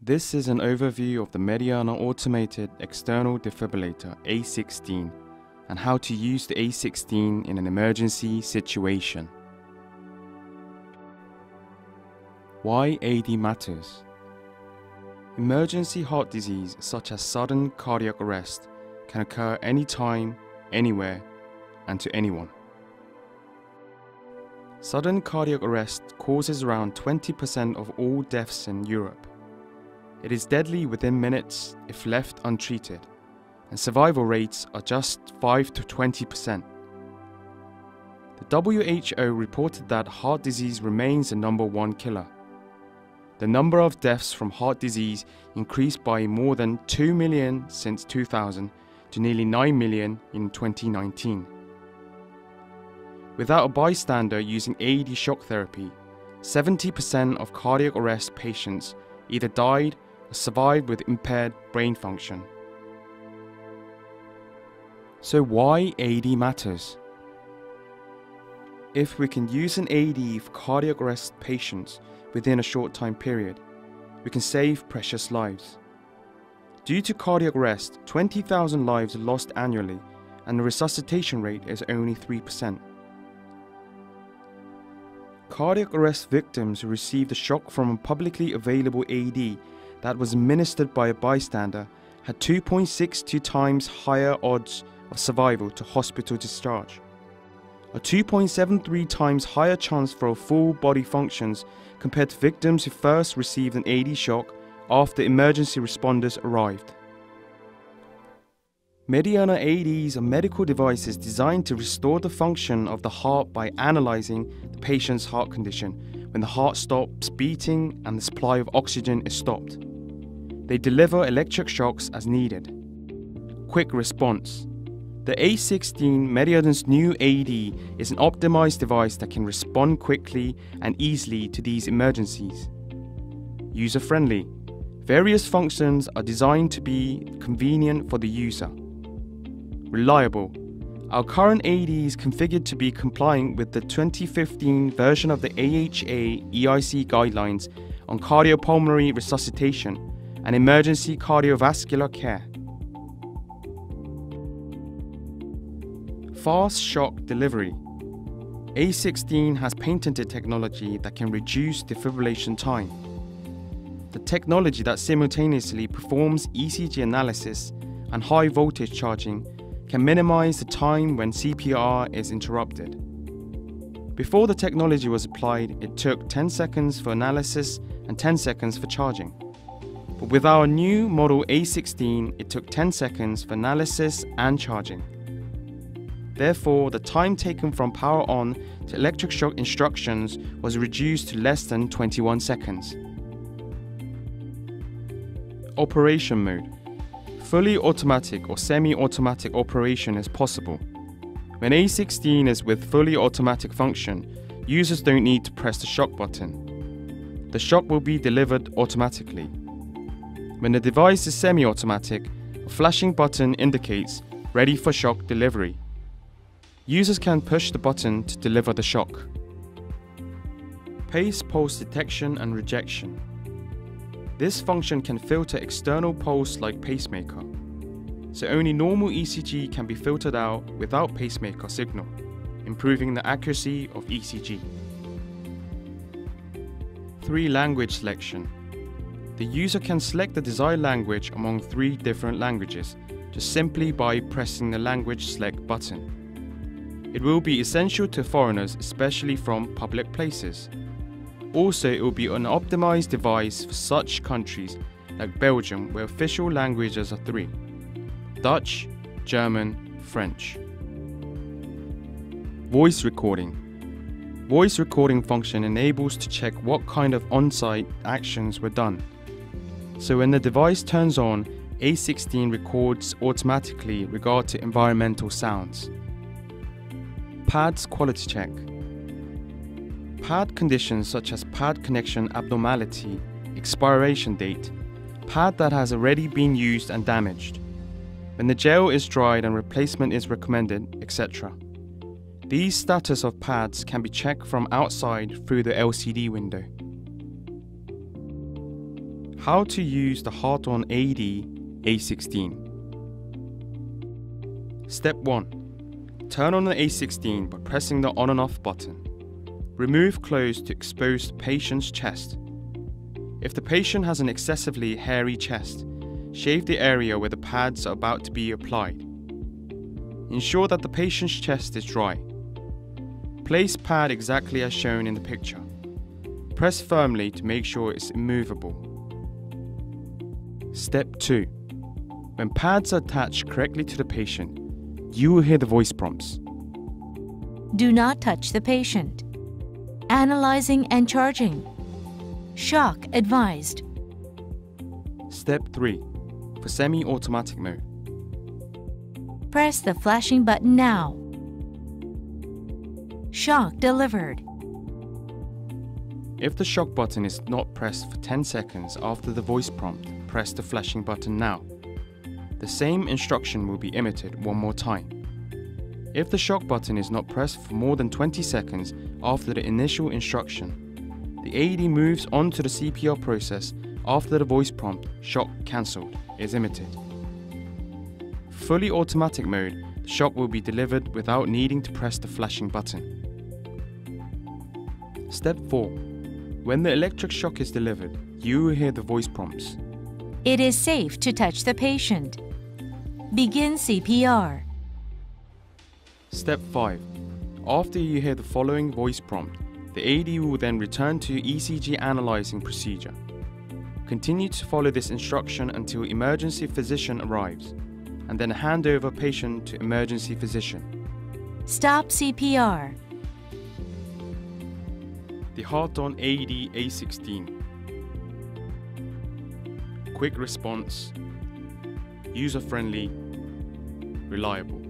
This is an overview of the Madiana Automated External Defibrillator A16 and how to use the A16 in an emergency situation. Why AED matters. Emergency heart disease such as sudden cardiac arrest can occur anytime, anywhere, and to anyone. Sudden cardiac arrest causes around 20% of all deaths in Europe. It is deadly within minutes if left untreated, and survival rates are just 5 to 20%. The WHO reported that heart disease remains the #1 killer. The number of deaths from heart disease increased by more than 2 million since 2000 to nearly 9 million in 2019. Without a bystander using AED shock therapy, 70% of cardiac arrest patients either died or survived with impaired brain function. So why AED matters? If we can use an AED for cardiac arrest patients within a short time period, we can save precious lives. Due to cardiac arrest, 20,000 lives are lost annually, and the resuscitation rate is only 3%. Cardiac arrest victims who received a shock from a publicly available AED that was administered by a bystander had 2.62 times higher odds of survival to hospital discharge, a 2.73 times higher chance for full body functions compared to victims who first received an AED shock after emergency responders arrived. Madiana AEDs are medical devices designed to restore the function of the heart by analyzing the patient's heart condition when the heart stops beating and the supply of oxygen is stopped. They deliver electric shocks as needed. Quick response. The A16, Madiana's new AED, is an optimized device that can respond quickly and easily to these emergencies. User-friendly. Various functions are designed to be convenient for the user. Reliable. Our current AED is configured to be compliant with the 2015 version of the AHA EIC guidelines on cardiopulmonary resuscitation and emergency cardiovascular care. Fast shock delivery. A16 has patented technology that can reduce defibrillation time. The technology that simultaneously performs ECG analysis and high voltage charging can minimize the time when CPR is interrupted. Before the technology was applied, it took 10 seconds for analysis and 10 seconds for charging. But with our new model A16, it took 10 seconds for analysis and charging. Therefore, the time taken from power on to electric shock instructions was reduced to less than 21 seconds. Operation mode. Fully automatic or semi-automatic operation is possible. When A16 is with fully automatic function, users don't need to press the shock button. The shock will be delivered automatically. When the device is semi-automatic, a flashing button indicates ready for shock delivery. Users can push the button to deliver the shock. Pace pulse detection and rejection. This function can filter external pulse like pacemaker, so only normal ECG can be filtered out without pacemaker signal, improving the accuracy of ECG. 3 language selection. The user can select the desired language among 3 different languages, just simply by pressing the language select button. It will be essential to foreigners, especially from public places. Also, it will be an optimized device for such countries like Belgium, where official languages are 3: Dutch, German, French. Voice recording. Voice recording function enables to check what kind of on-site actions were done. So when the device turns on, A16 records automatically regard to environmental sounds. PADS quality check. PAD conditions such as pad connection abnormality, expiration date, pad that has already been used and damaged, when the gel is dried and replacement is recommended, etc. These status of pads can be checked from outside through the LCD window. How to use the Heart-on AED A16. Step 1. Turn on the A16 by pressing the on and off button. Remove clothes to expose the patient's chest. If the patient has an excessively hairy chest, shave the area where the pads are about to be applied. Ensure that the patient's chest is dry. Place pad exactly as shown in the picture. Press firmly to make sure it's immovable. Step 2. When pads are attached correctly to the patient, you will hear the voice prompts. Do not touch the patient. Analyzing and charging. Shock advised. Step 3. For semi-automatic mode. Press the flashing button now. Shock delivered. If the shock button is not pressed for 10 seconds after the voice prompt, press the flashing button now. The same instruction will be emitted one more time. If the shock button is not pressed for more than 20 seconds after the initial instruction, the AED moves on to the CPR process after the voice prompt, shock cancelled, is emitted. Fully automatic mode, the shock will be delivered without needing to press the flashing button. Step 4. When the electric shock is delivered, you will hear the voice prompts. It is safe to touch the patient. Begin CPR. Step 5. After you hear the following voice prompt, the AED will then return to ECG analyzing procedure. Continue to follow this instruction until emergency physician arrives, and then hand over patient to emergency physician. Stop CPR. The Heart-on AED A16. Quick response, user-friendly, reliable.